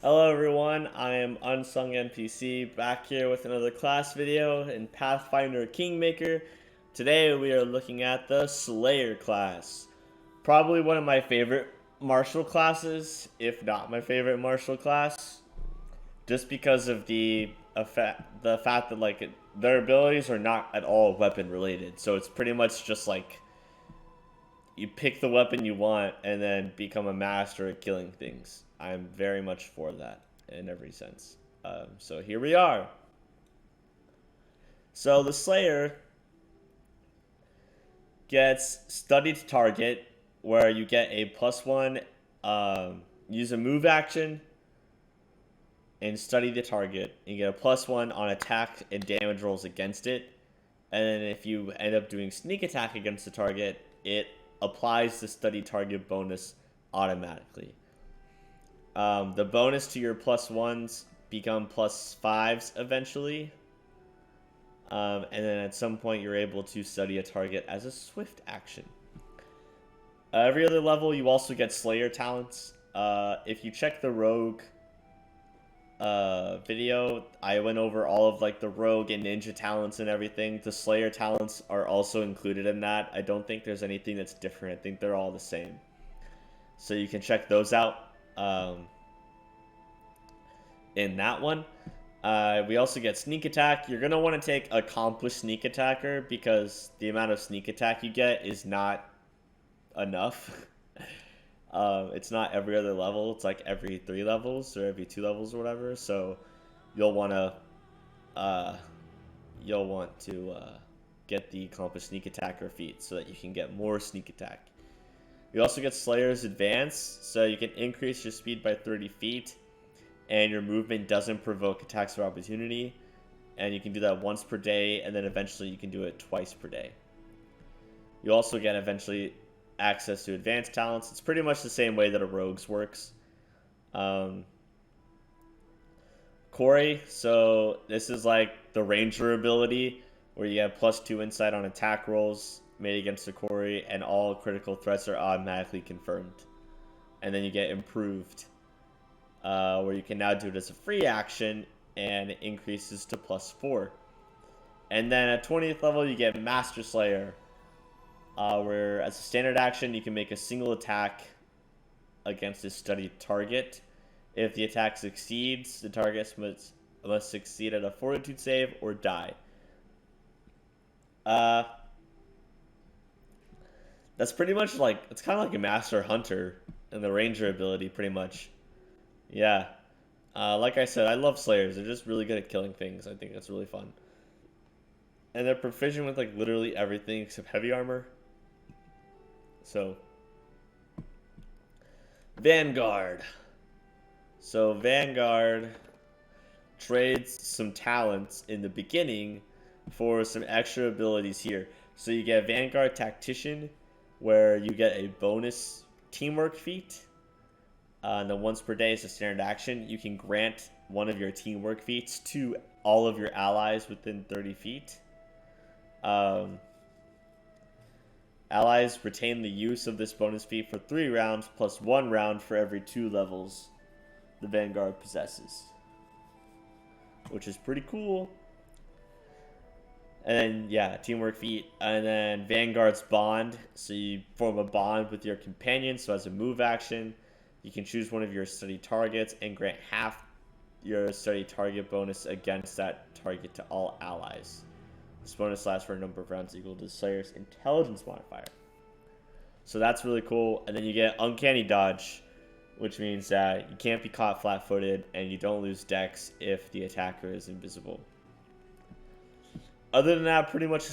Hello everyone, I am UnsungNPC back here with another class video in Pathfinder Kingmaker. Today we are looking at the Slayer class. Probably one of my favorite martial classes, if not my favorite martial class. Just because of the fact that their abilities are not at all weapon related. So it's pretty much just like you pick the weapon you want and then become a master at killing things. I'm very much for that in every sense. So here we are. So the Slayer gets studied target, where you get a +1, use a move action, and study the target. You get a +1 on attack and damage rolls against it. And then if you end up doing sneak attack against the target, it applies the study target bonus automatically. The bonus to your +1s become +5s eventually. And then at some point you're able to study a target as a swift action. Every other level you also get Slayer talents. If you check the Rogue video, I went over all of like the Rogue and Ninja talents and everything. The Slayer talents are also included in that. I don't think there's anything that's different. I think they're all the same. So you can check those out in that one. We also get sneak attack. You're going to want to take accomplished sneak attacker because the amount of sneak attack you get is not enough. It's not every other level. It's like every 3 levels or every 2 levels or whatever. So you'll want to get the accomplished sneak attacker feat so that you can get more sneak attack. You also get Slayer's Advance, so you can increase your speed by 30 feet, and your movement doesn't provoke attacks of opportunity, and you can do that once per day, and then eventually you can do it twice per day. You also get eventually access to advanced talents. It's pretty much the same way that a rogue's works. Corey, so this is like the ranger ability where you have +2 insight on attack rolls made against the Corey, and all critical threats are automatically confirmed. And then you get improved, where you can now do it as a free action, and it increases to +4. And then at 20th level, you get Master Slayer, where as a standard action, you can make a single attack against a studied target. If the attack succeeds, the target must succeed at a fortitude save or die. That's pretty much like, it's kind of like a Master Hunter and the Ranger ability, pretty much. Yeah. Like I said, I love Slayers. They're just really good at killing things. I think that's really fun. And they're proficient with like literally everything except heavy armor. So, Vanguard. So Vanguard trades some talents in the beginning for some extra abilities here. So you get Vanguard Tactician, where you get a bonus teamwork feat. And then once per day is a standard action. You can grant one of your teamwork feats to all of your allies within 30 feet. Allies retain the use of this bonus feat for 3 rounds, plus 1 round for every 2 levels the Vanguard possesses, which is pretty cool. And then, yeah, teamwork feat. And then Vanguard's Bond. So you form a bond with your companion. So as a move action, you can choose one of your study targets and grant half your study target bonus against that target to all allies. This bonus lasts for a number of rounds equal to the Slayer's intelligence modifier. So that's really cool. And then you get Uncanny Dodge, which means that you can't be caught flat-footed and you don't lose dex if the attacker is invisible. Other than that, pretty much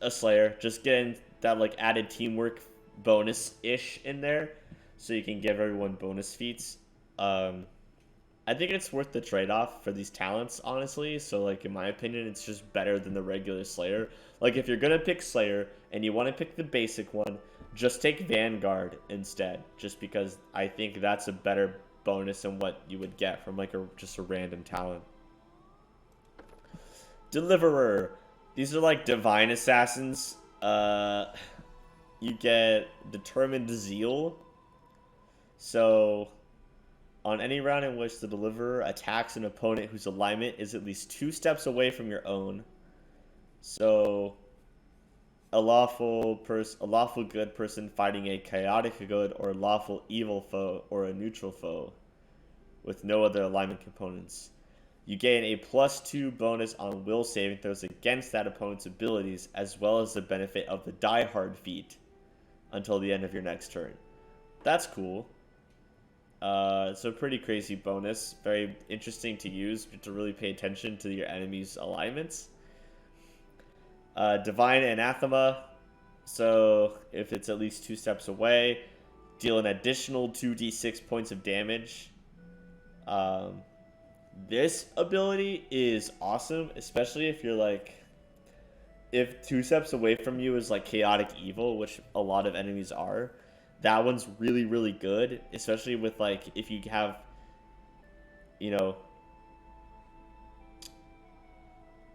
a Slayer. Just getting that like added teamwork bonus-ish in there, so you can give everyone bonus feats. I think it's worth the trade-off for these talents, honestly. So like in my opinion, it's just better than the regular Slayer. Like if you're gonna pick Slayer and you want to pick the basic one, just take Vanguard instead. Just because I think that's a better bonus than what you would get from like just a random talent. Deliverer. These are like divine assassins. You get determined zeal. So On any round in which the deliverer attacks an opponent whose alignment is at least 2 steps away from your own. So a lawful good person fighting a chaotic good or lawful evil foe or a neutral foe with no other alignment components. You gain a +2 bonus on will saving throws against that opponent's abilities, as well as the benefit of the Die Hard feat until the end of your next turn. That's cool. It's a pretty crazy bonus. Very interesting to use, to really pay attention to your enemy's alignments. Divine Anathema. So if it's at least 2 steps away, deal an additional 2d6 points of damage. This ability is awesome, especially if you're like, if 2 steps away from you is like chaotic evil, which a lot of enemies are. That one's really, really good, especially with like, if you have, you know,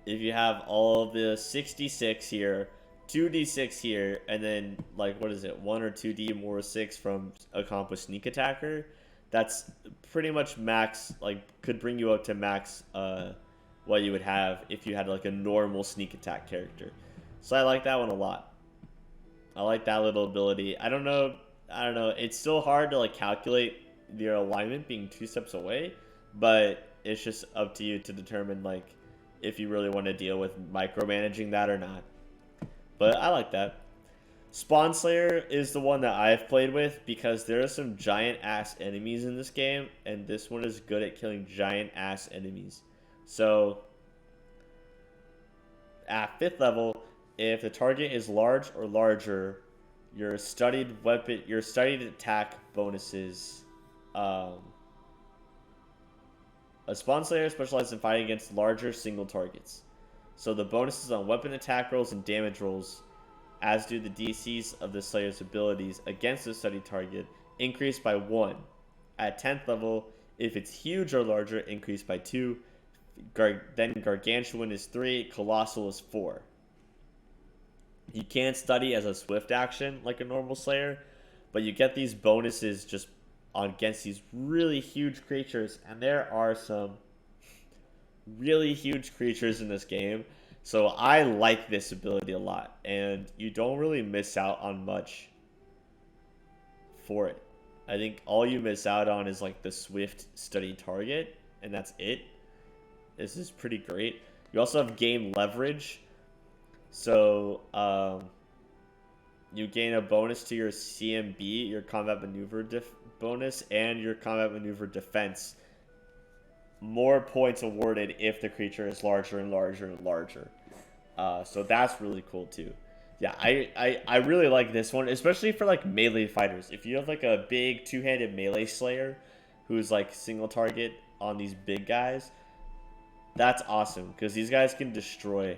if you have all of the 66 here, 2d6 here, and then like, what is it, 1 or 2d more 6 from accomplished sneak attacker, that's pretty much max, like, could bring you up to max what you would have if you had like a normal sneak attack character. So I like that one a lot. I like that little ability. I don't know, it's still hard to like calculate your alignment being 2 steps away, but it's just up to you to determine like if you really want to deal with micromanaging that or not. But I like that. Spawn Slayer is the one that I've played with because there are some giant ass enemies in this game, and this one is good at killing giant ass enemies. So at 5th level, if the target is large or larger, your studied attack bonuses. A Spawn Slayer specializes in fighting against larger single targets. So the bonuses on weapon attack rolls and damage rolls, as do the DCs of the Slayer's abilities against the studied target, increase by 1. At 10th level, if it's huge or larger, increase by 2. Then Gargantuan is 3, Colossal is 4. You can't study as a swift action like a normal Slayer, but you get these bonuses just against these really huge creatures, and there are some really huge creatures in this game. So I like this ability a lot, and you don't really miss out on much for it. I think all you miss out on is like the swift study target, and that's it. This is pretty great. You also have game leverage. So you gain a bonus to your CMB, your combat maneuver bonus, and your combat maneuver defense. More points awarded if the creature is larger and larger and larger. So that's really cool too. Yeah, I really like this one, especially for like melee fighters. If you have like a big two-handed melee slayer who's like single target on these big guys, that's awesome because these guys can destroy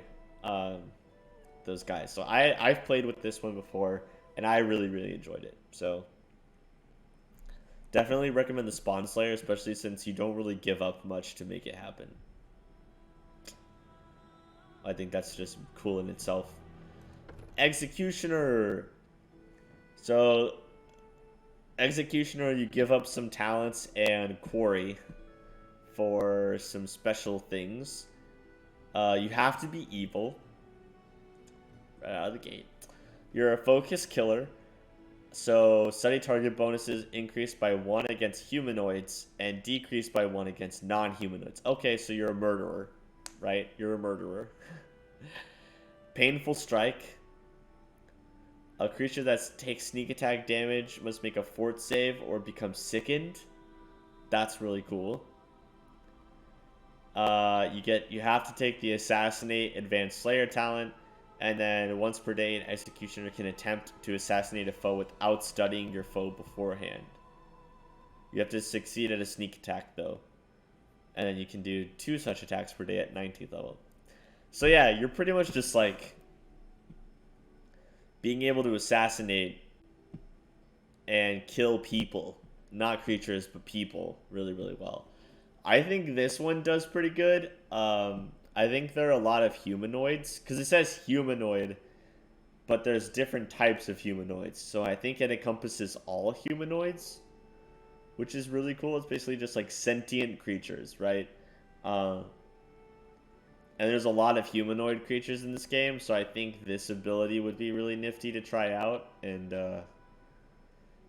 those guys. So I've played with this one before, and I really, really enjoyed it. So definitely recommend the Spawn Slayer, especially since you don't really give up much to make it happen. I think that's just cool in itself. Executioner. So Executioner, you give up some talents and quarry for some special things. You have to be evil right out of the gate. You're a focus killer. So study target bonuses increase by 1 against humanoids and decrease by 1 against non-humanoids. Okay, so you're a murderer, right? You're a murderer. Painful Strike. A creature that takes sneak attack damage must make a fort save or become sickened. That's really cool. You have to take the Assassinate Advanced Slayer talent, and then once per day, an Executioner can attempt to assassinate a foe without studying your foe beforehand. You have to succeed at a sneak attack, though. And then you can do 2 such attacks per day at 19th level. So yeah, you're pretty much just like being able to assassinate and kill people. Not creatures, but people really, really well. I think this one does pretty good. I think there are a lot of humanoids, because it says humanoid, but there's different types of humanoids. So I think it encompasses all humanoids. which is really cool. It's basically just like sentient creatures, right? And there's a lot of humanoid creatures in this game, so I think this ability would be really nifty to try out and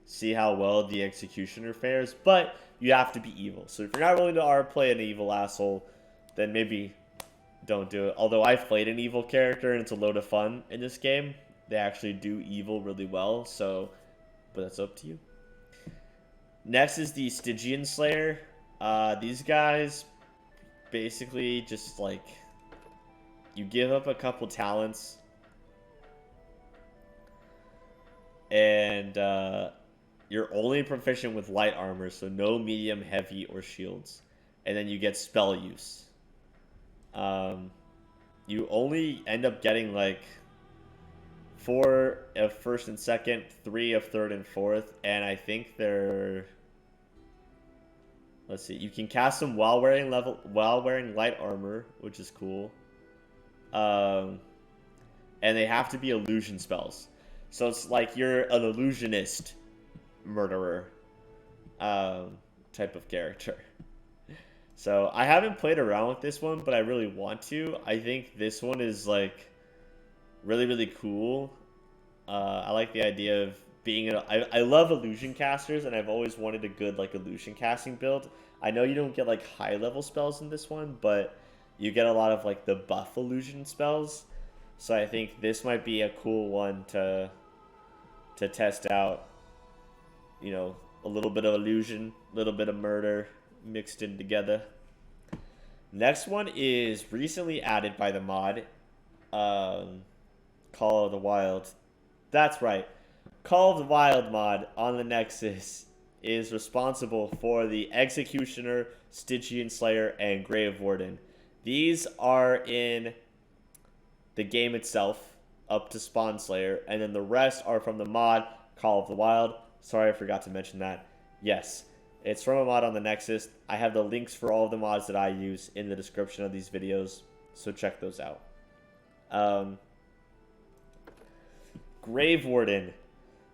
see how well the Executioner fares. But you have to be evil. So if you're not willing to play an evil asshole, then maybe don't do it. Although I've played an evil character and it's a load of fun in this game. They actually do evil really well, so, but that's up to you. Next is the Stygian Slayer. These guys basically just like, you give up a couple talents and you're only proficient with light armor, so no medium, heavy, or shields. And then you get spell use. You only end up getting like 4 of first and second, 3 of third and fourth, and I think they're... Let's see. You can cast them while wearing light armor, which is cool. And they have to be illusion spells. So it's like you're an illusionist murderer type of character. So I haven't played around with this one, but I really want to. I think this one is like really, really cool. I like the idea of being I love illusion casters, and I've always wanted a good like illusion casting build. I know you don't get like high level spells in this one, but you get a lot of like the buff illusion spells. So I think this might be a cool one to test out. You know, a little bit of illusion, a little bit of murder mixed in together. Next one is recently added by the mod, Call of the Wild. That's right. Call of the Wild mod on the Nexus is responsible for the Executioner, Stygian Slayer, and Grave Warden. These are in the game itself, up to Spawn Slayer, and then the rest are from the mod Call of the Wild. Sorry, I forgot to mention that. Yes, it's from a mod on the Nexus. I have the links for all of the mods that I use in the description of these videos, so check those out. Grave Warden.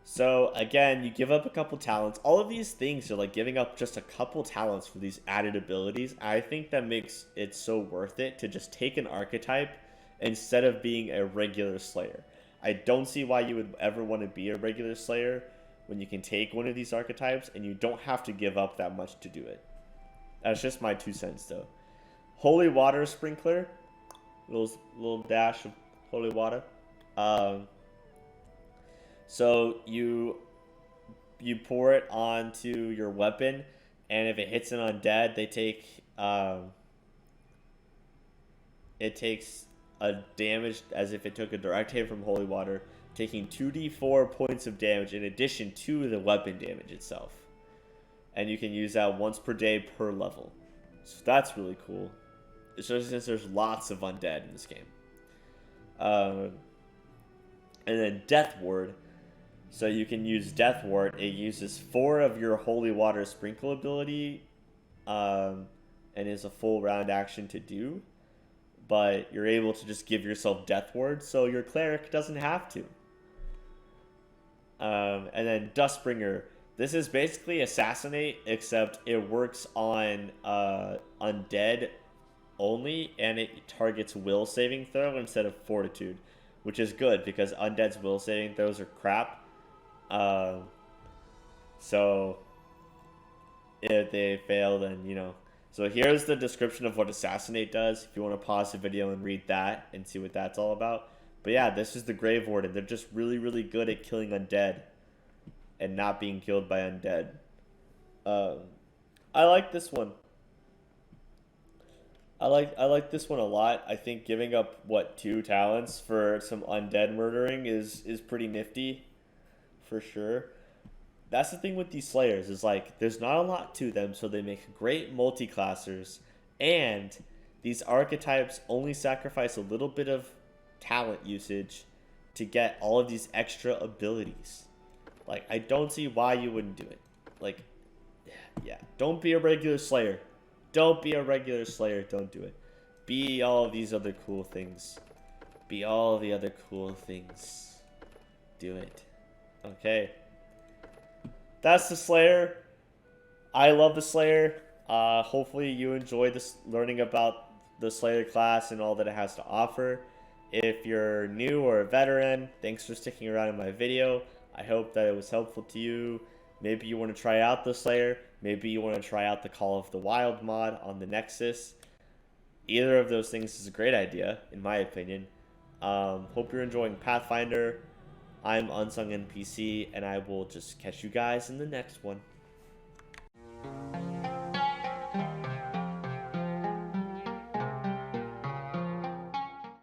So again, you give up a couple talents. All of these things are like giving up just a couple talents for these added abilities. I think that makes it so worth it to just take an archetype instead of being a regular Slayer. I don't see why you would ever want to be a regular Slayer when you can take one of these archetypes and you don't have to give up that much to do it. That's just my 2 cents though. Holy Water Sprinkler. Little dash of holy water. So you pour it onto your weapon, and if it hits an undead, they take it takes a damage as if it took a direct hit from holy water, taking 2d4 points of damage in addition to the weapon damage itself. And you can use that once per day per level. So that's really cool. Especially since there's lots of undead in this game. And then Death Ward. So you can use Death Ward. It uses 4 of your Holy Water Sprinkle ability. And is a full round action to do. But you're able to just give yourself Death Ward, so your cleric doesn't have to. And then Dustbringer. This is basically Assassinate, except it works on undead only, and it targets will saving throw instead of fortitude, which is good because undead's will saving throws are crap. So if they fail, then you know. So here's the description of what Assassinate does. If you want to pause the video and read that and see what that's all about. But yeah, this is the Grave Warden. They're just really, really good at killing undead and not being killed by undead. I like this one. I like this one a lot. I think giving up, 2 talents for some undead murdering is pretty nifty. For sure. That's the thing with these Slayers, is like, there's not a lot to them, so they make great multi-classers, and these archetypes only sacrifice a little bit of talent usage to get all of these extra abilities. Like, I don't see why you wouldn't do it. Like, yeah, don't be a regular Slayer. Don't be a regular Slayer, don't do it. Be all of these other cool things. Be all the other cool things. Do it. Okay. That's the Slayer. I love the Slayer. Hopefully you enjoyed this learning about the Slayer class and all that it has to offer. If you're new or a veteran, thanks for sticking around in my video. I hope that it was helpful to you. Maybe you want to try out the Slayer. Maybe you want to try out the Call of the Wild mod on the Nexus. Either of those things is a great idea, in my opinion. Hope you're enjoying Pathfinder. I'm UnsungNPC, and I will just catch you guys in the next one.